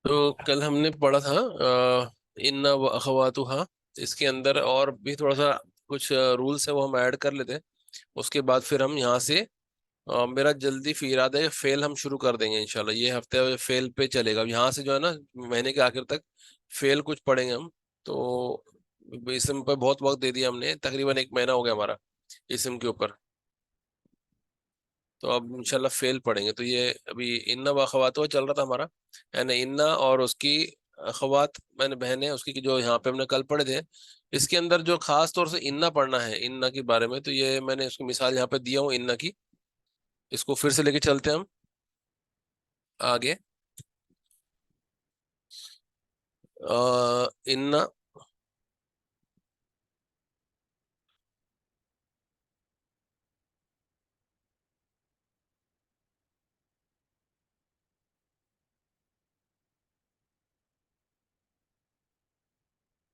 तो कल हमने पढ़ा था इन्ना व अखवातुहा। इसके अंदर और भी थोड़ा सा कुछ रूल्स है, वो हम ऐड कर लेते हैं। उसके बाद फिर हम यहाँ से मेरा जल्दी फिर इरादा है, फेल हम शुरू कर देंगे इंशाल्लाह। ये हफ्ते फेल पे चलेगा। अब यहाँ से जो है ना, महीने के आखिर तक फेल कुछ पढ़ेंगे हम। तो इसम पे बहुत वक्त दे दिया हमने, तकरीबन एक महीना हो गया हमारा इसम के ऊपर। तो अब इंशाल्लाह फेल पढ़ेंगे। तो ये अभी इन्ना व अखवातुहा चल रहा था हमारा, यानी इन्ना और उसकी अखवात मैंने बहनें उसकी की जो यहाँ पे हमने कल पढ़े थे। इसके अंदर जो खास तौर से इन्ना पढ़ना है इन्ना के बारे में, तो ये मैंने उसकी मिसाल यहाँ पे दिया हूँ इन्ना की। इसको फिर से लेके चलते हैं हम आगे। इन्ना,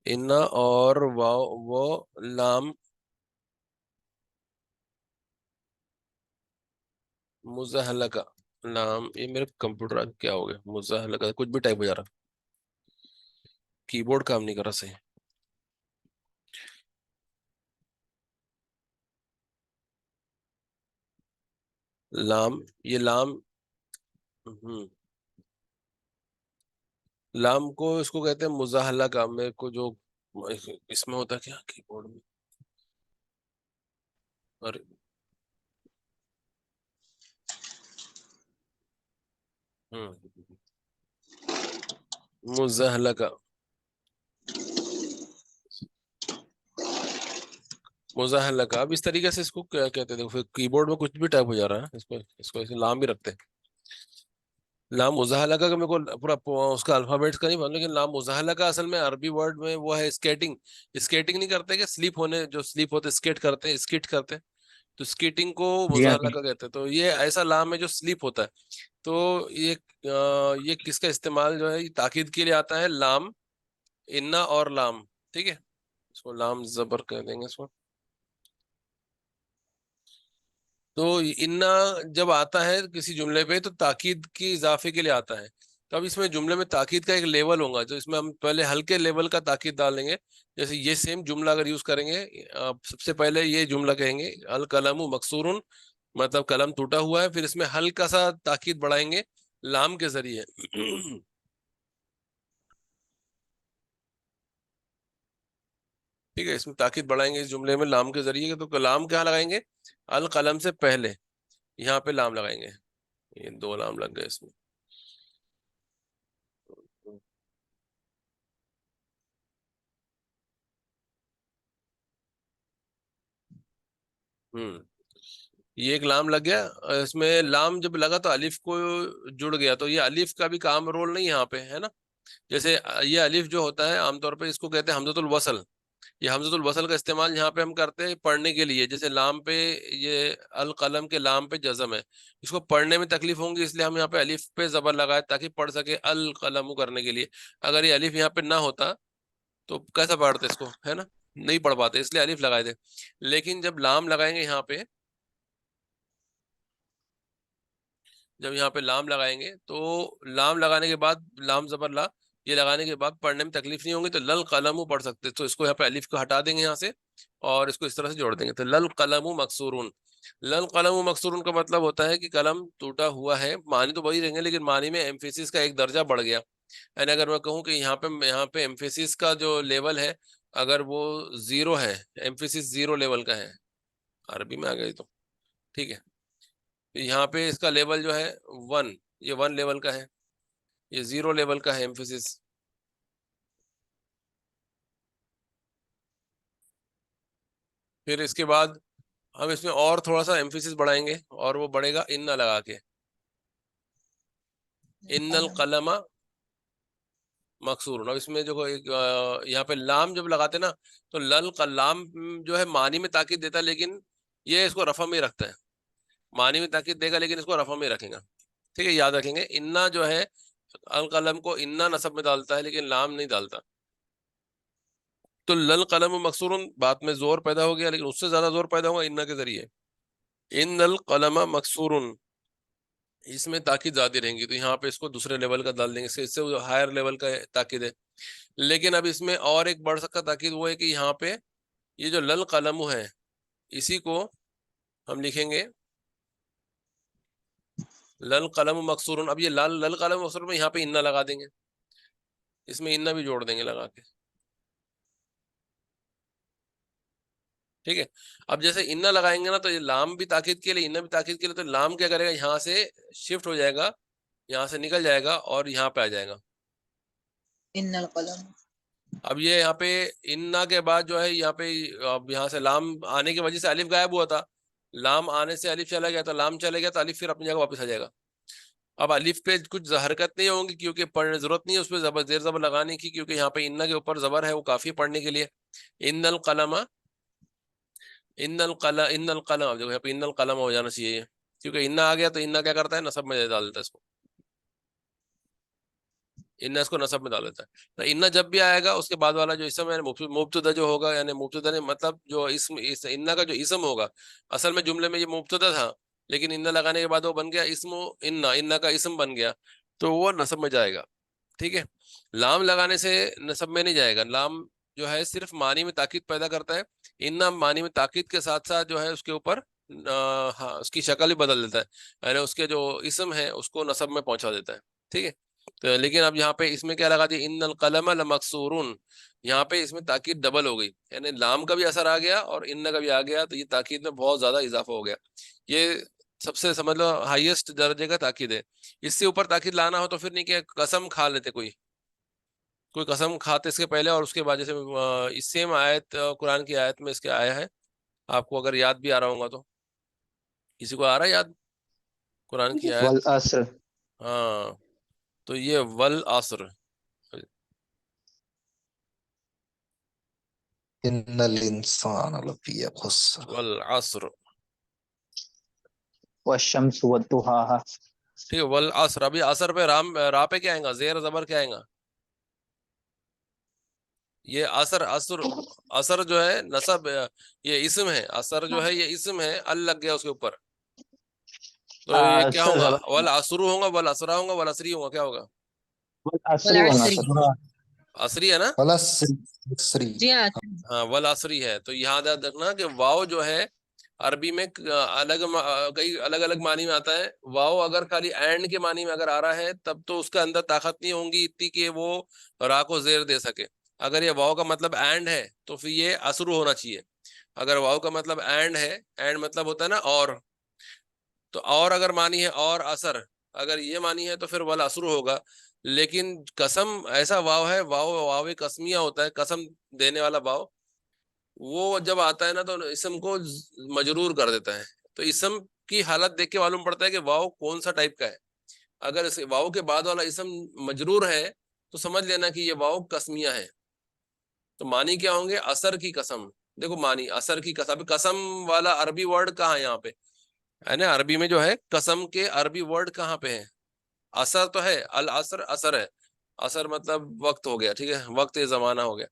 इन्ना और वाव वो लाम मुज़हलका। लाम, ये मेरे कंप्यूटर आज क्या हो गया, मुज़हलका कुछ भी टाइप हो जा रहा, कीबोर्ड काम नहीं कर रहा सही। लाम, ये लाम। हम्म। लाम को इसको कहते हैं मुजाहला का। मेरे को जो इसमें होता है क्या कीबोर्ड में। और हम्म, मुजाहला का, मुजाहला का। अब इस तरीके से इसको क्या कहते हैं, देखो फिर कीबोर्ड में कुछ भी टाइप हो जा रहा है। इसको इसको ऐसे लाम ही रखते हैं। लाम मुजाहला का मेरे को पूरा उसका अल्फाबेट्स का नहीं मालूम, लेकिन लाम मुजाहला का असल में अरबी वर्ड में वो है स्केटिंग। स्केटिंग नहीं करते क्या, स्लीप होने जो स्लीप होते स्केट करते हैं, स्किट करते हैं। तो स्केटिंग को जी हाँ मुजाहला जी। का कहते हैं। तो ये ऐसा लाम है जो स्लीप होता है। तो ये किसका इस्तेमाल जो है, ये ताकीद के लिए आता है। लाम, इन्ना और लाम, ठीक है। इसको लाम जबर कह देंगे इसको। तो इन्ना जब आता है किसी जुमले पे, तो ताकीद की इजाफे के लिए आता है। तो अब इसमें जुमले में ताकीद का एक लेवल होगा, जो इसमें हम पहले हल्के लेवल का ताकीद डालेंगे। जैसे ये सेम जुमला अगर यूज करेंगे, सबसे पहले ये जुमला कहेंगे अल कलमु मकसूरुन, मतलब कलम टूटा हुआ है। फिर इसमें हल्का सा ताकीद बढ़ाएंगे लाम के जरिए। ठीक है, इसमें ताकीद बढ़ाएंगे इस जुमले में लाम के जरिए। तो लाम कहाँ लगाएंगे, अल कलम से पहले यहाँ पे लाम लगाएंगे। ये दो लाम लग गए इसमें। हम्म, ये एक लाम लग गया। इसमें लाम जब लगा तो अलिफ को जुड़ गया। तो ये अलिफ का भी काम रोल नहीं यहाँ पे है ना। जैसे ये अलिफ जो होता है आमतौर पे इसको कहते हैं हमजतुल वसल। ये हमजतुल वसल का इस्तेमाल यहाँ पे हम करते हैं पढ़ने के लिए। जैसे लाम पे, ये अल कलम के लाम पे जज्म है, इसको पढ़ने में तकलीफ होंगी, इसलिए हम यहाँ पे अलिफ पे जबर लगाए ताकि पढ़ सके अल कलम करने के लिए। अगर ये अलिफ यहाँ पे ना होता तो कैसा पढ़ते इसको, है ना। नहीं पढ़ पाते, इसलिए अलिफ लगाए थे। लेकिन जब लाम लगाएंगे यहाँ पे, जब यहाँ पे लाम लगाएंगे तो लाम लगाने के बाद लाम जबर ला, ये लगाने के बाद पढ़ने में तकलीफ नहीं होगी। तो लल कलमु पढ़ सकते। तो इसको यहाँ पे अलिफ को हटा देंगे यहाँ से, और इसको इस तरह से जोड़ देंगे। तो लल कलमु मकसूरुन। लल कलमु मकसूरुन का मतलब होता है कि कलम टूटा हुआ है। मानी तो वही रहेंगे, लेकिन मानी में एम्फेसिस का एक दर्जा बढ़ गया। यानी अगर मैं कहूँ कि यहाँ पे एम्फेसिस का जो लेवल है, अगर वो जीरो है, एम्फेसिस जीरो लेवल का है, अरबी में आ गई तो ठीक है। यहाँ पे इसका लेवल जो है वन, ये वन लेवल का है। ये जीरो लेवल का है एम्फेसिस। फिर इसके बाद हम इसमें और थोड़ा सा एम्फेसिस बढ़ाएंगे, और वो बढ़ेगा इन्ना लगा के। इन्नल कलमा मकसूर। अब इसमें जो एक यहाँ पे लाम जब लगाते ना, तो लल का लाम जो है मानी में ताकीद देता है, लेकिन ये इसको रफा में ही रखता है। मानी में ताकीद देगा लेकिन इसको रफा में ही रखेगा। ठीक है, याद रखेंगे। इन्ना जो है अल कलम को इन्ना नसब में डालता है, लेकिन लाम नहीं डालता। तो लल कलम मकसूरन बात में जोर पैदा हो गया, लेकिन उससे ज्यादा जोर पैदा होगा इन्ना के जरिए। इन नल कलम मकसूरन, इसमें ताकीद ज्यादा रहेंगी, तो यहाँ पे इसको दूसरे लेवल का डाल देंगे, इससे हायर लेवल का ताकीद है। लेकिन अब इसमें और एक बढ़ सकता ताकीद वो है कि यहाँ पे ये जो लल कलम है, इसी को हम लिखेंगे लल कलम मकसूरन। अब ये लाल लल कलम मकसूर में यहाँ पे इन्ना लगा देंगे, इसमें इन्ना भी जोड़ देंगे लगा के। ठीक है। अब जैसे इन्ना लगाएंगे ना, तो ये लाम भी ताकीद के लिए, इन्ना भी ताकीद के लिए, तो लाम क्या करेगा, यहाँ से शिफ्ट हो जाएगा, यहाँ से निकल जाएगा और यहाँ पे आ जाएगा। इन्नल कलम। अब ये यहाँ पे इन्ना के बाद जो है यहाँ पे, अब यहाँ से लाम आने की वजह से अलिफ गायब हुआ था, लाम आने से अलिफ चला गया, तो लाम चला गया तो अलिफ फिर अपनी जगह वापस आ जाएगा। अब अलिफ पे कुछ हरकत नहीं होगी, क्योंकि पढ़ने जरूरत नहीं है उस पर जबर जेर जबर लगाने की, क्योंकि यहाँ पे इन्ना के ऊपर जबर है, वो काफी पढ़ने के लिए। इन्नल कलमा, इन्नल कलम, अब देखो यहाँ पे इन्नल कलम हो जाना चाहिए, क्योंकि इन्ना आ गया तो इन्ना क्या करता है, नसब में डाल देता है इसको, इन्ना इसको नसब में डाल देता है। तो इन्ना जब भी आएगा उसके बाद वाला जो इसम है, मुब्तदा जो होगा, यानी मुब्तदा ने मतलब जो इस इन्ना का जो इसम होगा, असल में जुमले में ये मुब्तदा था, लेकिन इन्ना लगाने के बाद वो बन गया इस्मो इन्ना, इन्ना का इसम बन गया, तो वो नसब में जाएगा। ठीक है। लाम लगाने से नसब में नहीं जाएगा, लाम जो है सिर्फ मानी में ताकीद पैदा करता है। इन्ना मानी में ताकीद के साथ साथ जो है उसके ऊपर हाँ उसकी शक्ल ही बदल देता है, यानी उसके जो इसम है उसको नसब में पहुंचा देता है। ठीक है। तो लेकिन अब यहाँ पे इसमें क्या लगा दिया, इन्नल कलम लमकसूरुन, यहाँ पे इसमें ताकीद डबल हो गई, यानी लाम का भी असर आ गया और इन्ना का भी आ गया, तो ये ताकीद में बहुत ज्यादा इजाफा हो गया। ये सबसे समझ लो हाईएस्ट दर्जे का ताकीद है। इससे ऊपर ताकीद लाना हो तो फिर नहीं, क्या कसम खा लेते, कोई कोई कसम खाते इसके पहले और उसके बाद, जैसे इस सेम आयत कुरान की आयत में इसके आया है, आपको अगर याद भी आ रहा होगा तो, किसी को आ रहा है याद कुरान की आयत? वल असर। हाँ, तो ये वल असर, इन्नल इंसान लफी खुस्र। वल असर। वशम्स वद्दुहाहा। ठीक है, वल असर। अभी असर पे राम रा पे क्या आएगा, जेर जबर क्या आएगा, ये असर असर, असर जो है नसब, ये इसम है, असर जो है ये इसम है, अल लग गया उसके ऊपर, तो ये क्या होगा, वल असरू होगा, वल असरा होगा, वल असरी होगा, क्या होगा, वल असरी वल वल असरी। असर। असरी है ना? वल असरी असरी। जी हाँ। हाँ, वल असरी है। तो यहाँ याद रखना कि वाव जो है अरबी में कई अलग अलग मानी में आता है। वाव अगर खाली एंड के मानी में अगर आ रहा है, तब तो उसके अंदर ताकत नहीं होगी इतनी कि वो रा को जेर दे सके। अगर ये वाव का मतलब एंड है तो फिर ये असरू होना चाहिए। अगर वाव का मतलब एंड है, एंड मतलब होता है ना और, तो और अगर मानी है और असर, अगर ये मानी है तो फिर वल असरू होगा। लेकिन कसम ऐसा वाव है, वाव वाव कसमिया होता है, कसम देने वाला वाव, वो जब आता है ना तो इसम को मजरूर कर देता है। तो इसम की हालत देख के मालूम पड़ता है कि वाव कौन सा टाइप का है। अगर इस वाव के बाद वाला इसम मजरूर है तो समझ लेना कि ये वाव कसमिया है। तो मानी क्या होंगे, असर की कसम। देखो मानी असर की कसम, कसम वाला अरबी वर्ड कहाँ है यहाँ पे, है ना, अरबी में जो है कसम के अरबी वर्ड कहाँ पे है, असर तो है, अल असर असर है, असर मतलब वक्त हो गया, ठीक है, वक्त ये जमाना हो गया।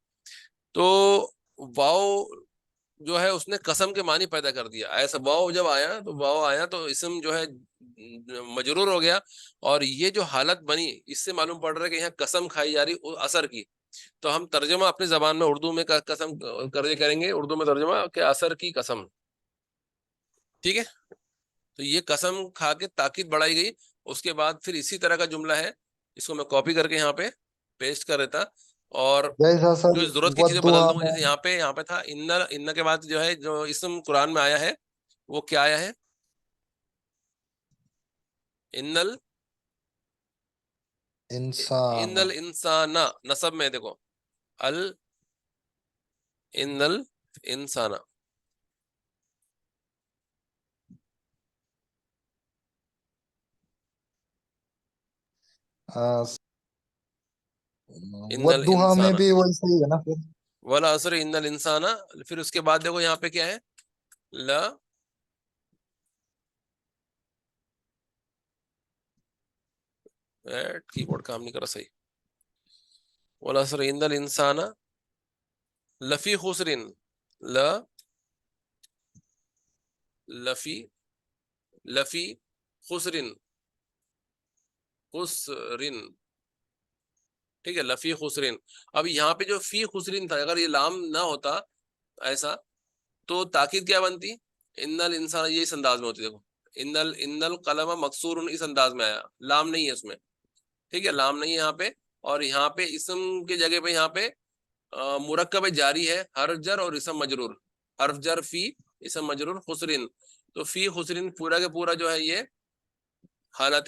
तो वाव जो है उसने कसम के मानी पैदा कर दिया, ऐसा वाव जब आया तो वाव आया तो इसम जो है मजरूर हो गया। और ये जो हालत बनी, इससे मालूम पड़ रहा है कि यहाँ कसम खाई जा रही असर की। तो हम तर्जमा अपनी जबान में उर्दू में कसम कर करेंगे, उर्दू में तर्जमा के असर की कसम। ठीक है। तो ये कसम खा के ताकीद बढ़ाई गई। उसके बाद फिर इसी तरह का जुमला है, इसको मैं कॉपी करके यहाँ पे पेस्ट कर देता, और जैसा सर जो जरूरत की चीजें बदल वद्दुहा दूंगा। में। जैसे यहाँ पे था इन्ना, इन्ना के बाद जो है जो इसम कुरान में आया है वो क्या आया है, इन्नल, इंसान। इन्नल इंसाना, नसब में देखो, अल इन्नल इंसाना। आ, इन्नल वद्दुहा में इंसाना, भी वैसे ही है ना फिर। वला असर इन्नल इंसाना। फिर उसके बाद देखो यहाँ पे क्या है, ला, कीबोर्ड काम नहीं कर रहा सही, वला असर इन्नल इंसाना लफी खुसरिन, ल लफी, लफी खुसरिन, खुसरिन, ठीक है, लफी खुसरिन। अब यहाँ पे जो फी खुसरिन था, अगर ये लाम ना होता ऐसा तो ताकीद क्या बनती? इन्नल इंसान, ये इस अंदाज में होती, देखो, इन्नल इन्नल कलम मकसूर, इस अंदाज में आया, लाम नहीं है उसमें, ठीक है, लाम नहीं है यहाँ पे। और यहाँ पे इसम के जगह पे यहाँ पे मुरक्कब जारी है, हर्फ जर और इसम मजरूर, हर्फ जर फी इसम मजरूर खुसरिन। तो फी खुसरिन पूरा के पूरा जो है ये हालत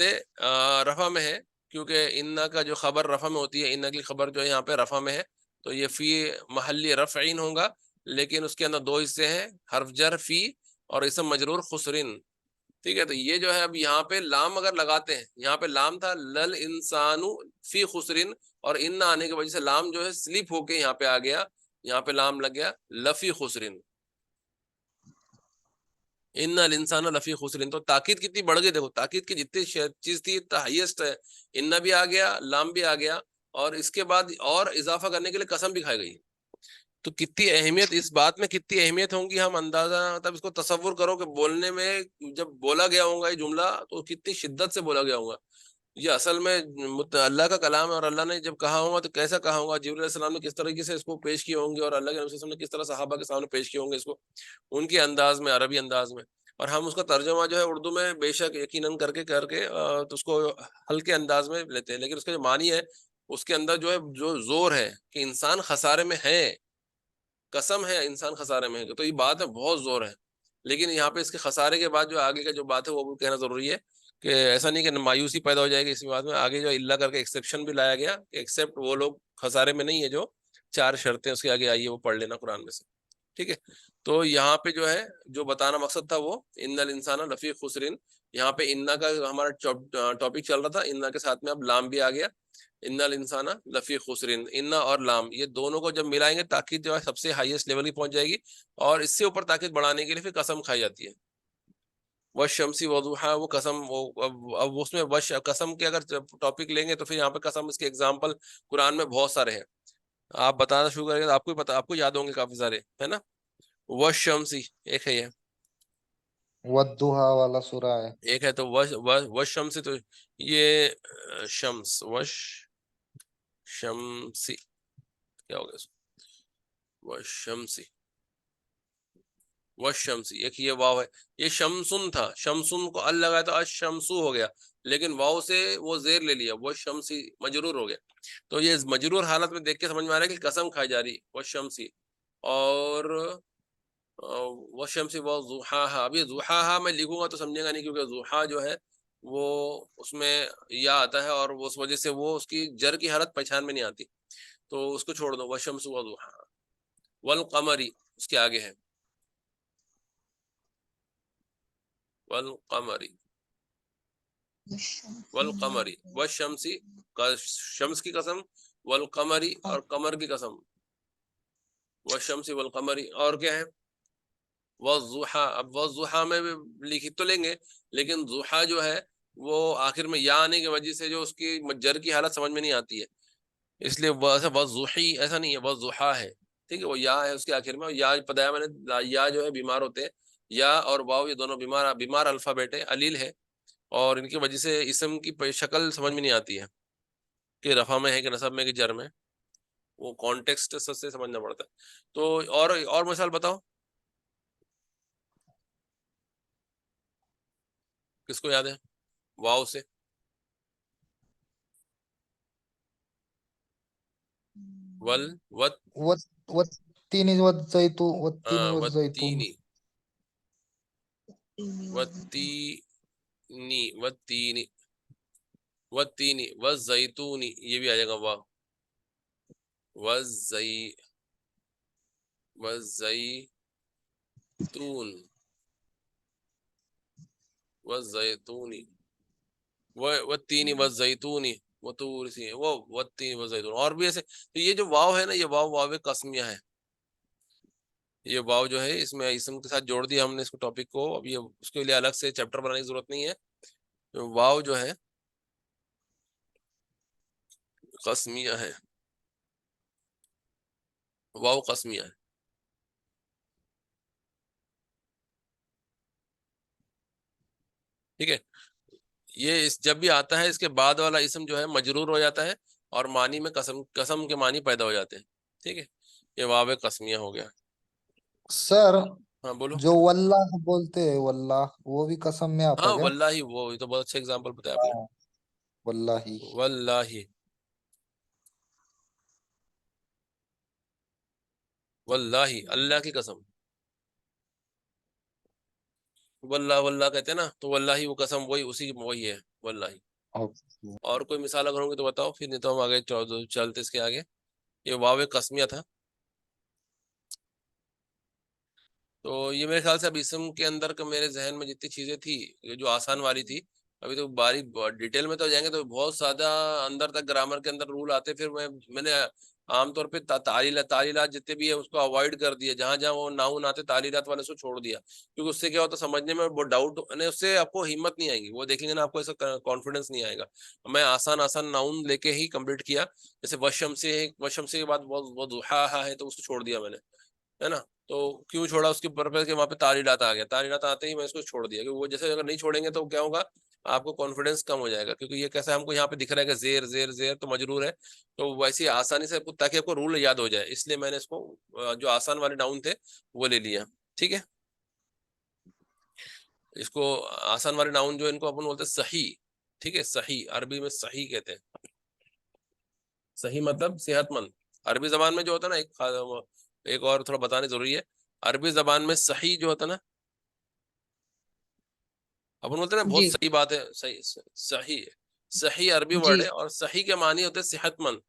रफा में है, क्योंकि इन्ना का जो खबर रफा में होती है, इन्ना की खबर जो है यहाँ पे रफा में है, तो ये फी महल्ली रफ़ईन होगा, लेकिन उसके अंदर दो हिस्से हैं, हर्फ जर फी और इसम मजरूर खुसरिन, ठीक है। तो ये जो है अब यहाँ पे लाम अगर लगाते हैं, यहाँ पे लाम था लल इंसानु फी खुसरिन, और इन्ना आने की वजह से लाम जो है स्लिप होके यहाँ पे आ गया, यहाँ पे लाम लग गया लफी खुसरिन, इन्नल इंसान लफी खुसरिन। तो ताकीद कितनी बढ़ गई, देखो ताकीद की जितनी चीज थी हाईएस्ट है, इन्ना भी आ गया, लाम भी आ गया, और इसके बाद और इजाफा करने के लिए कसम भी खाई गई। तो कितनी अहमियत इस बात में, कितनी अहमियत होंगी, हम अंदाजा मतलब इसको तसव्वुर करो कि बोलने में जब बोला गया होगा ये जुमला तो कितनी शिद्दत से बोला गया होगा। ये असल में अल्लाह का कलाम है, और अल्लाह ने जब कहा होगा तो कैसा कहा होगा, जिब्रील अलैहिस्सलाम ने किस तरीके से इसको पेश किए होंगे, और अल्लाह के नबी सल्लल्लाहु अलैहि वसल्लम ने किस तरह सहाबा के सामने पेश किए होंगे इसको, उनके अंदाज में, अरबी अंदाज में। और हम उसका तर्जुमा जो है उर्दू में बेशक यकीनन करके करके तो उसको हल्के अंदाज में लेते हैं, लेकिन उसका जो मानी है उसके अंदर जो है जो जोर है कि इंसान खसारे में है, कसम है इंसान खसारे में है, तो ये बात है बहुत जोर है। लेकिन यहाँ पे इसके खसारे के बाद जो आगे का जो बात है वो भी कहना जरूरी है, कि ऐसा नहीं कि मायूसी पैदा हो जाएगी इसी बात में, आगे जो इल्ला करके एक्सेप्शन भी लाया गया, एक्सेप्ट वो लोग खसारे में नहीं है जो चार शर्तें उसके आगे आई है, वो पढ़ लेना कुरान में से, ठीक है। तो यहाँ पे जो है जो बताना मकसद था वो इन्नल इंसान लफी खुसरिन, यहाँ पे इन्ना का हमारा टॉपिक चल रहा था, इन्ना के साथ में अब लाम भी आ गया, इन्नल इंसाना लफी खुसरिन, इन्ना और लाम ये दोनों को जब मिलाएंगे ताकीद जो है सबसे हाईएस्ट लेवल की पहुंच जाएगी, और इससे ऊपर ताकीद बढ़ाने के लिए फिर कसम खाई जाती है। वश शमसी वदुहा, वो कसम, वो अब उसमें वश कसम के अगर टॉपिक लेंगे तो फिर यहाँ पे कसम इसके एग्जाम्पल कुरान में बहुत सारे हैं, आप बताना शुरू करेंगे तो आपको ही पता, आपको याद होंगे काफी सारे, है ना। वश शमसी एक है ये, वद्दुहा वाला सूरा है। एक है तो वश वश वश शमसी, तो ये शम्स, वश शमसी, क्या हो गया इसको, वश शमसी, वशमसी, एक ये वाव है, ये शमसुन था, शमसुन को अल लगाया तो अशमसु हो गया, लेकिन वाव से वो जेर ले लिया, वो शमसी मजरूर हो गया। तो ये मजरूर हालत में देख के समझ में आ रहा है कि कसम खाई जा रही वो शमसी, और वो शमसी वो जुहा, अभी जुहा मैं लिखूंगा तो समझेगा नहीं, क्योंकि जुहा जो है वो उसमें या आता है, और उस वजह से वो उसकी जर की हालत पहचान में नहीं आती, तो उसको छोड़ दो, वशमसु व जुहा। वल कमरी उसके आगे है, वल कमरी, वल कमरी, व शमसी का शम्स की कसम, वल कमरी और कमर की कसम, व शमसी वल कमरी, और क्या है वज़ुहा। अब वज़ुहा में भी लिख तो लेंगे, लेकिन जुहा जो है वो आखिर में या आने की वजह से जो उसकी जर की हालत समझ में नहीं आती है, इसलिए वैसा वज़ुही ऐसा नहीं है, वज़ुहा है, ठीक है, वो या है उसके आखिर में, या बताया मैंने, या जो है बीमार होते हैं, या और वाव ये दोनों बीमार बीमार अल्फाबेट है, अलील है, और इनकी वजह से इसम की शक्ल समझ में नहीं आती है कि रफा में है कि नसब में कि जर में, वो कॉन्टेक्स्ट से समझना पड़ता है। तो और मिसाल बताओ, किसको याद है वाव से? वल वत, वत वत्तीन वज़्ज़ैतू वत्तीन वज़्ज़ैतून। वत्तीनी, वत्तीनी, वत्तीनी, वत्तीनी वज़ैतूनी, ये भी आ जाएगा वाव, वज़ै वज़ैतून, वज़ैतूनी, वत्तीनी वज़ैतूनी, वतूर सी वो वत्तीनी वज़ैतून, और भी ऐसे। तो ये जो वाव है ना, ये वाव वाव कसमिया है, ये वाव जो है इसमें इसम के साथ जोड़ दिया हमने इसको टॉपिक को, अब ये उसके लिए अलग से चैप्टर बनाने की जरूरत नहीं है, तो वाव जो है कसमिया है, वाव कसमिया है, ठीक है। ये इस जब भी आता है इसके बाद वाला इसम जो है मजरूर हो जाता है और मानी में कसम कसम के मानी पैदा हो जाते हैं। ठीक है, ये वाव कसमिया हो गया। सर, हाँ बोलो। जो वल्लाह बोलते हैं, वल्लाह वो भी कसम में आता हाँ क्या? वल्लाही, वो ये तो बहुत अच्छा एग्जांपल बताया आपने। हाँ, वल्लाही। वल्लाही, वल्लाही अल्लाह की कसम। वल्लाह वल्लाह कहते हैं ना, तो वल्लाही वो कसम वही उसी वही है वल्लाही। ओके। और कोई मिसाल अगर होंगे तो बताओ, फिर नहीं तो हम आगे चलते इसके आगे। ये वाव कसमिया था। तो ये मेरे ख्याल से अब इसम के अंदर का मेरे जहन में जितनी चीजें थी, ये जो आसान वाली थी, अभी तो बारीक डिटेल में तो जाएंगे तो बहुत ज्यादा अंदर तक ग्रामर के अंदर रूल आते, फिर मैंने आमतौर पे तालीलात जितने भी है उसको अवॉइड कर दिया, जहां जहां वो नाउन आते तालीलात वाले से छोड़ दिया, क्योंकि उससे क्या होता है समझने में बहुत डाउट, उससे आपको हिम्मत नहीं आएगी, वो देखेंगे ना आपको ऐसा कॉन्फिडेंस नहीं आएगा। मैं आसान आसान नाउन लेके ही कंप्लीट किया, जैसे वशम से, वशम से के बाद बहुत बहुत हा है तो उसको छोड़ दिया मैंने, है ना। तो क्यों छोड़ा, उसके पर्पज के वहां पे तारीलात आ गया, तारीलात आते ही मैं इसको छोड़ दिया, क्योंकि वो जैसे अगर नहीं छोड़ेंगे तो क्या होगा, आपको कॉन्फिडेंस कम हो जाएगा, क्योंकि ये कैसा हमको यहाँ पे दिख रहा है कि जेर जेर जेर तो मजरूर है, तो वैसे ही आसानी से ताकि आपको रूल याद हो जाए, इसलिए मैंने इसको जो आसान वाले डाउन थे वो ले लिया। ठीक है, इसको आसान वाले नाउन जो इनको अपन बोलते हैं सही। ठीक है, सही अरबी में सही कहते हैं। सही मतलब सेहतमंद। अरबी जबान में जो होता है ना, एक और थोड़ा बताने जरूरी है, अरबी जबान में सही जो होता है ना, अपन बोलते हैं ना बहुत जी सही बात है, सही सही सही अरबी जी वर्ड है, और सही के मानी होते हैं सेहतमंद।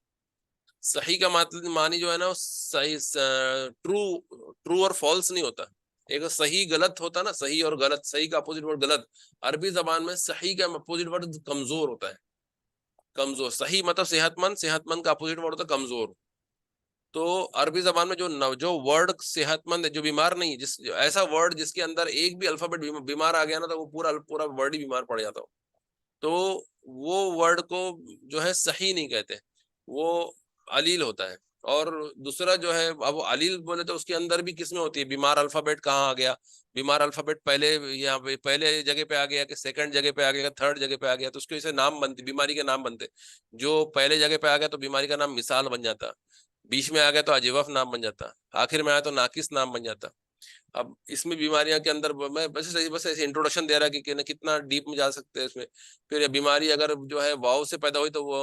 सही का मतलब मानी जो है ना वो सही, ट्रू, ट्रू और फॉल्स नहीं होता। एक सही गलत होता है ना, सही और गलत, सही का अपोजिट वर्ड गलत। अरबी जबान में सही का अपोजिट वर्ड कमजोर होता है। कमजोर, सही मतलब सेहतमंद, सेहतमंद का अपोजिट वर्ड होता है कमजोर। तो अरबी जबान में जो वर्ड सेहतमंद है, जो बीमार नहीं, जिस ऐसा वर्ड जिसके अंदर एक भी अल्फाबेट बीमार आ गया ना, तो वो पूरा पूरा वर्ड ही बीमार पड़ जाता हो। तो वो वर्ड को जो है सही नहीं कहते, वो अलील होता है। और दूसरा जो है, अब अलील बोले तो उसके अंदर भी किस्में होती है, बीमार अल्फाबेट कहाँ आ गया, बीमार अल्फाबेट पहले यहाँ पे पहले जगह पे आ गया कि सेकंड जगह पे आ गया, थर्ड जगह पे आ गया, तो उसके इसे नाम बनते, बीमारी के नाम बनते। जो पहले जगह पे आ गया तो बीमारी का नाम मिसाल बन जाता, बीच में आ गया तो अजवफ नाम बन जाता, आखिर में आया तो नाकिस नाम बन जाता। अब इसमें बीमारियां के अंदर मैं बस ऐसे इंट्रोडक्शन दे रहा कि कितना डीप में जा सकते हैं इसमें। फिर ये बीमारी अगर जो है वाव से पैदा हुई तो वो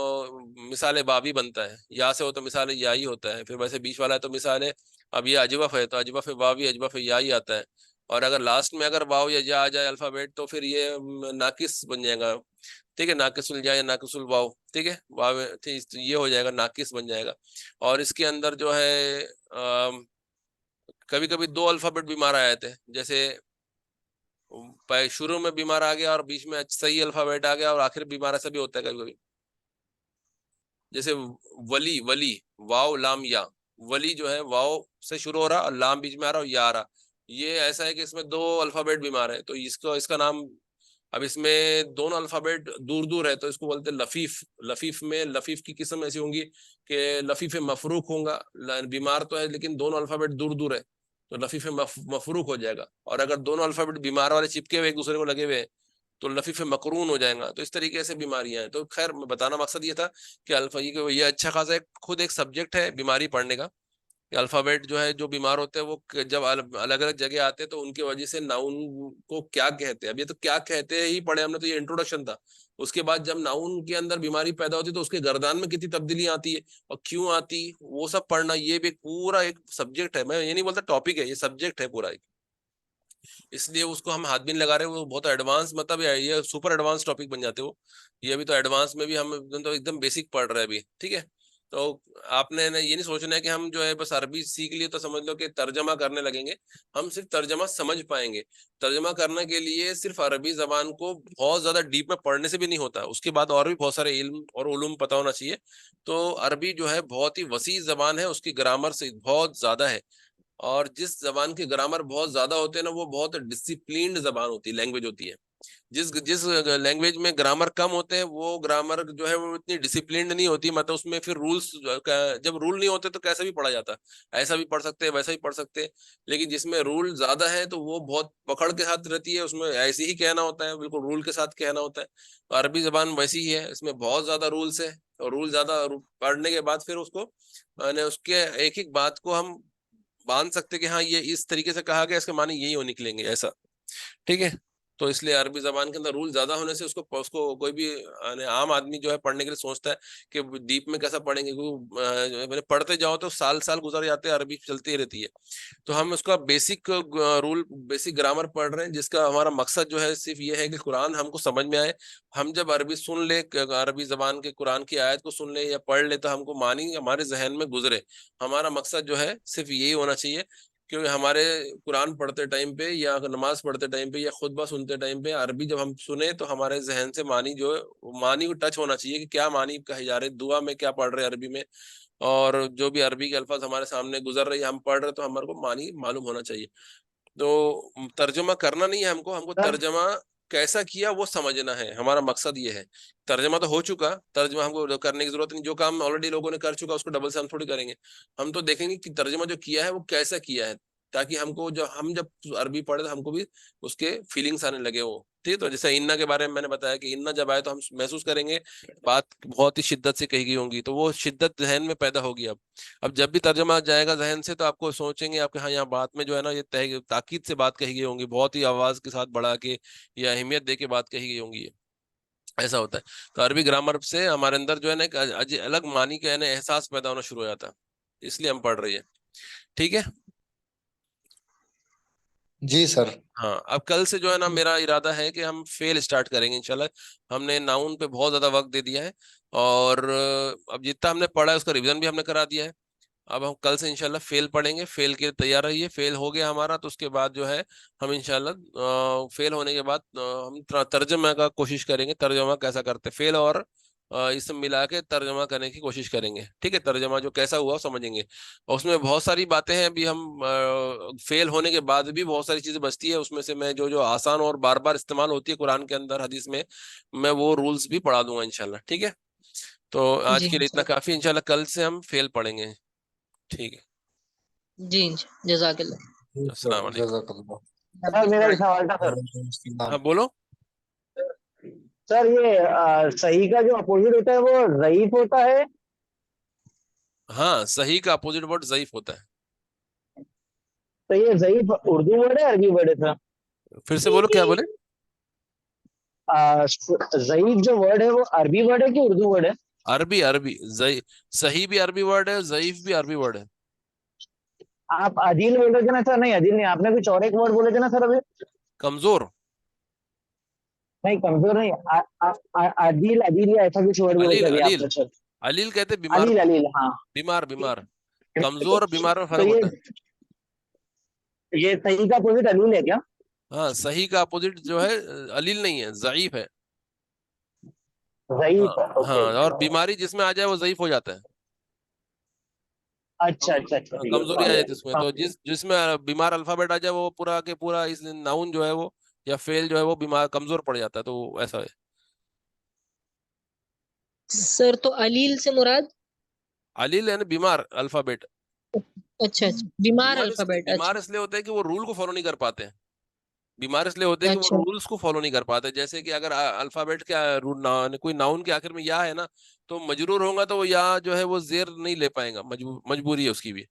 मिसाल बाबी बनता है, या से हो तो मिसाल या ही होता है, फिर वैसे बीच वाला है तो मिसाल है, अब ये अजवफ है तो अजवफ वावी अजवफ या ही आता है। और अगर लास्ट में अगर वाव या जा आ जाए अल्फाबेट तो फिर ये नाकिस बन जाएगा। ठीक है, नाकिसुल जा या नाकिसुल वाव, ठीक है वाव, ठीक तो ये हो जाएगा, नाकिस बन जाएगा। और इसके अंदर जो है कभी कभी दो अल्फाबेट बीमार आ जाते हैं, जैसे शुरू में बीमार आ गया और बीच में सही अल्फाबेट आ गया और आखिर बीमार, ऐसा भी होता है कभी कभी। जैसे वली, वली वाव लाम या, वली जो है वाव से शुरू हो रहा और लाम बीच में आ रहा और या आ रहा, ये ऐसा है कि इसमें दो अल्फाबेट बीमार है, तो इसको इसका नाम, अब इसमें दोनों अल्फाबेट दूर दूर है तो इसको बोलते हैं लफीफ। लफीफ में लफीफ की किस्म ऐसी होंगी कि लफीफ मफरूक होगा, बीमार तो है लेकिन दोनों अल्फाबेट दूर दूर है, तो लफीफ मफरूक हो जाएगा। और अगर दोनों अल्फाबेट बीमार वाले चिपके हुए एक दूसरे को लगे हुए हैं तो लफीफ मकरून हो जाएगा। तो इस तरीके से बीमारियां हैं। तो खैर मैं बताना मकसद ये था कि अल्फा ये अच्छा खासा खुद एक सब्जेक्ट है बीमारी पढ़ने का, कि अल्फाबेट जो है जो बीमार होते हैं वो जब अलग अलग जगह आते हैं तो उनकी वजह से नाउन को क्या कहते हैं, अब ये तो क्या कहते हैं ही पढ़े हमने, तो ये इंट्रोडक्शन था। उसके बाद जब नाउन के अंदर बीमारी पैदा होती है तो उसके गर्दान में कितनी तब्दीली आती है और क्यों आती, वो सब पढ़ना, ये भी एक पूरा एक सब्जेक्ट है। मैं ये नहीं बोलता टॉपिक है, ये सब्जेक्ट है पूरा एक। इसलिए उसको हम हाथ भी नहीं लगा रहे, वो बहुत एडवांस, मतलब ये सुपर एडवांस टॉपिक बन जाते हो। ये अभी तो एडवांस में भी हम तो एकदम बेसिक पढ़ रहे हैं अभी। ठीक है, तो आपने ये नहीं सोचना है कि हम जो है बस अरबी सीख लिए तो समझ लो कि तर्जमा करने लगेंगे। हम सिर्फ तर्जमा समझ पाएंगे। तर्जमा करने के लिए सिर्फ अरबी जबान को बहुत ज्यादा डीप में पढ़ने से भी नहीं होता, उसके बाद और भी बहुत सारे इल्म और उलूम पता होना चाहिए। तो अरबी जो है बहुत ही वसी जबान है, उसकी ग्रामर से बहुत ज्यादा है। और जिस जबान की ग्रामर बहुत ज्यादा होते हैं ना, वो बहुत डिसिप्लिन्ड जबान होती है, लैंग्वेज होती है। जिस जिस लैंग्वेज में ग्रामर कम होते हैं वो ग्रामर जो है वो इतनी डिसिप्लिन्ड नहीं होती, मतलब उसमें फिर रूल्स, जब रूल नहीं होते तो कैसा भी पढ़ा जाता, ऐसा भी पढ़ सकते हैं वैसा भी पढ़ सकते हैं। लेकिन जिसमें रूल ज्यादा है तो वो बहुत पकड़ के साथ रहती है, उसमें ऐसे ही कहना होता है, बिल्कुल रूल के साथ कहना होता है। तो अरबी जबान वैसी ही है, इसमें बहुत ज्यादा रूल्स है, और रूल ज्यादा पढ़ने के बाद फिर उसको माने उसके एक एक बात को हम बांध सकते कि हाँ ये इस तरीके से कहा गया, इसके माने यही हो निकलेंगे ऐसा। ठीक है। तो इसलिए अरबी जबान के अंदर रूल ज्यादा होने से उसको उसको कोई भी आम आदमी जो है पढ़ने के लिए सोचता है कि डीप में कैसा पढ़ेंगे, क्योंकि मैंने पढ़ते जाओ तो साल साल गुजर जाते हैं, अरबी चलती ही रहती है। तो हम उसका बेसिक रूल, बेसिक ग्रामर पढ़ रहे हैं, जिसका हमारा मकसद जो है सिर्फ ये है कि कुरान हमको समझ में आए। हम जब अरबी सुन ले, अरबी जबान के कुरान की आयत को सुन ले या पढ़ ले, तो हमको मानी हमारे जहन में गुजरे। हमारा मकसद जो है सिर्फ यही होना चाहिए, क्योंकि हमारे कुरान पढ़ते टाइम पे या नमाज पढ़ते टाइम पे या खुतबा सुनते टाइम पे अरबी जब हम सुने तो हमारे जहन से मानी जो है, मानी को टच होना चाहिए कि क्या मानी कहे जा रहे, दुआ में क्या पढ़ रहे अरबी में, और जो भी अरबी के अल्फाज हमारे सामने गुजर रही है हम पढ़ रहे तो हमारे को मानी मालूम होना चाहिए। तो तर्जुमा करना नहीं है हमको, हमको सर तर्जुमा कैसा किया वो समझना है, हमारा मकसद ये है। तर्जुमा तो हो चुका, तर्जुमा हमको करने की जरूरत नहीं, जो काम ऑलरेडी लोगों ने कर चुका उसको डबल से हम थोड़ी करेंगे। हम तो देखेंगे कि तर्जुमा जो किया है वो कैसा किया है, ताकि हमको जो हम जब अरबी पढ़े तो हमको भी उसके फीलिंग्स आने लगे वो। ठीक है, तो जैसे इन्ना के बारे में मैंने बताया कि इन्ना जब आए तो हम महसूस करेंगे बात बहुत ही शिद्दत से कही गई होंगी, तो वो शिद्दत जहन में पैदा होगी। अब जब भी तर्जमा जाएगा जहन से तो आपको सोचेंगे आपके, हाँ यहाँ बात में जो है ना ये ताकीद से बात कही गई होंगी, बहुत ही आवाज के साथ बढ़ा के या अहमियत दे के बात कही गई होंगी, ऐसा होता है। तो अरबी ग्रामर से हमारे अंदर जो है ना एक अलग मानी का है ना एहसास पैदा होना शुरू हो जाता है, इसलिए हम पढ़ रही है। ठीक है। जी सर। हाँ, अब कल से जो है ना मेरा इरादा है कि हम फेल स्टार्ट करेंगे इंशाल्लाह। हमने नाउन पे बहुत ज्यादा वक्त दे दिया है, और अब जितना हमने पढ़ा है उसका रिवीजन भी हमने करा दिया है। अब हम कल से इंशाल्लाह फेल पढ़ेंगे, फेल के लिए तैयार रहिए। फेल हो गया हमारा तो उसके बाद जो है हम इंशाल्लाह फेल होने के बाद हम तर्जमा का कोशिश करेंगे, तर्जमा कैसा करते फेल, और इस सब मिला के तर्जमा करने की कोशिश करेंगे। ठीक है, तर्जमा जो कैसा हुआ वो समझेंगे। और उसमें बहुत सारी बातें हैं, अभी हम फेल होने के बाद भी बहुत सारी चीजें बचती है, उसमें से मैं जो जो आसान और बार बार इस्तेमाल होती है कुरान के अंदर हदीस में, मैं वो रूल्स भी पढ़ा दूंगा इंशाल्लाह। ठीक है, तो आज जी के हाँ लिए इतना सर। काफी, इंशाल्लाह कल से हम फेल पढ़ेंगे। ठीक है। जी जजाकल्ला। जी अस्सलाम सर, वालेकुम। जज़ाकल्लाह। सर मेरा एक सवाल था सर। वालेकुम हाँ अस्सलाम। बोलो। सर ये सही का जो अपोजिट होता है वो ज़ईफ होता है। हाँ, सही का अपोजिट वर्ड ज़ईफ होता है। तो ये ज़ईफ उर्दू वर्ड है अरबी वर्ड है सर? फिर से बोलो, क्या बोले? ज़ईफ जो वर्ड है वो अरबी वर्ड है कि उर्दू वर्ड है? अरबी, अरबी जई सही भी अरबी वर्ड है, ज़ईफ भी अरबी वर्ड है। आप अदील बोल रहे थे ना सर? नहीं अदील नहीं, आपने कुछ और एक वर्ड बोले थे ना सर अभी। कमजोर। नहीं कमजोर नहीं, अदील अदील या ऐसा कुछ वर्ड बोले अलील, थे अभी अलील, आपने सर। अलील कहते बीमार अलील को। अलील हाँ। बीमार, बीमार। कमजोर और बीमार में तो फर्क होता है। ये सही का अपोजिट अलील है क्या? हाँ, सही का अपोजिट जो है अलील नहीं है, ज़ईफ है। हाँ। ज़ईफ, हाँ, ओके। और बीमारी जिसमें आ जाए वो ज़ईफ हो जाता है। अच्छा अच्छा अच्छा, ठीक कमजोरी आ जाती है उसमें, है। तो जिसमें बीमार अल्फाबेट आ जाए वो पूरा के पूरा इस नाउन जो है वो या फेल जो है वो बीमार कमजोर पड़ जाता है, तो ऐसा है। सर तो अलील से मुराद? अलील है ना बीमार अल्फाबेट। अच्छा अच्छा, बीमार अल्फाबेट, बीमार अच्छा इसलिए होते हैं कि वो रूल को फॉलो नहीं कर पाते हैं। बीमार इसलिए होते हैं कि वो अच्छा। रूल्स को फॉलो नहीं कर पाते। जैसे कि अगर अल्फाबेट के कोई नाउन के आखिर में या है ना, तो मजरूर होगा तो वो या जो है वो जेर नहीं ले पाएगा, मजबूरी है उसकी भी।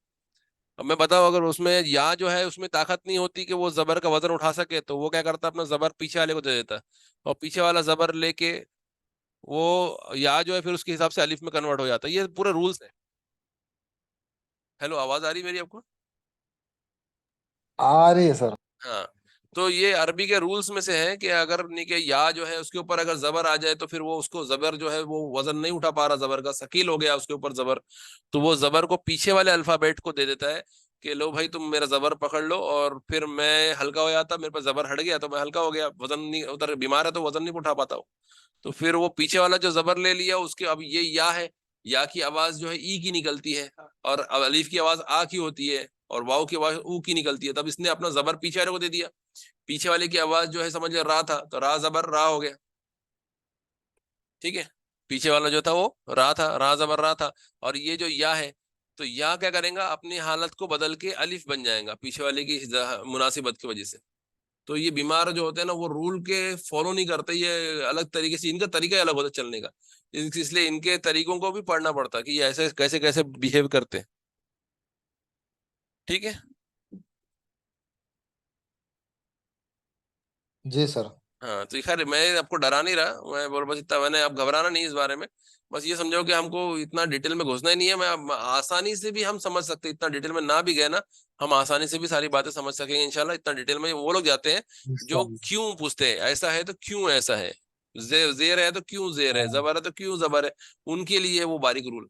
अब मैं बताऊं, अगर उसमें या जो है उसमें ताकत नहीं होती कि वो जबर का वजन उठा सके, तो वो क्या करता है, अपना जबर पीछे वाले को दे देता है, और पीछे वाला जबर लेके वो या जो है फिर उसके हिसाब से अलिफ में कन्वर्ट हो जाता है। ये पूरे रूल्स है। हेलो, आवाज आ रही मेरी आपको? आ रही है सर। हाँ, तो ये अरबी के रूल्स में से है कि अगर नहीं के या जो है उसके ऊपर अगर जबर आ जाए तो फिर वो उसको जबर जो है वो वजन नहीं उठा पा रहा, जबर का शकील हो गया उसके ऊपर जबर, तो वो जबर को पीछे वाले अल्फाबेट को दे देता है कि लो भाई तुम मेरा जबर पकड़ लो, और फिर मैं हल्का हो जाता, मेरे पास जबर हट गया तो मैं हल्का हो गया, वजन नहीं उतर, बीमार है तो वजन नहीं उठा पाता हूँ। तो फिर वो पीछे वाला जो जबर ले लिया उसके, अब ये या है, या की आवाज जो है ई की निकलती है, और अब अलीफ की आवाज आ की होती है, और वाव की आवाज ऊ की निकलती है, तब इसने अपना जबर पीछे वाले को दे दिया। पीछे वाले की आवाज जो है समझ रा था, तो रा जबर रा हो गया। ठीक है, पीछे वाला जो था वो रा था, रा जबर रा था। और ये जो या है, तो या क्या करेगा, अपनी हालत को बदल के अलिफ बन जाएगा पीछे वाले की मुनासिबत की वजह से। तो ये बीमार जो होते हैं ना, वो रूल के फॉलो नहीं करते, ये अलग तरीके से, इनका तरीका ही अलग होता है चलने का। इसलिए इनके तरीकों को भी पढ़ना पड़ता है कि ये ऐसे कैसे कैसे बिहेव करते हैं। ठीक है। जी सर। हाँ, तो खैर मैं आपको डरा नहीं रहा, मैं बोल बस इतना, मैंने आप घबराना नहीं इस बारे में। बस ये समझो कि हमको इतना डिटेल में घुसना ही नहीं है। मैं आसानी से भी हम समझ सकते, इतना डिटेल में ना भी गए ना, हम आसानी से भी सारी बातें समझ सकेंगे इंशाल्लाह। इतना डिटेल में वो लोग जाते हैं जो क्यों पूछते हैं, ऐसा है तो क्यों ऐसा है, जेर है तो क्यों जेर है, हाँ। जबर है तो क्यों जबर है, उनके लिए वो बारीक रूल।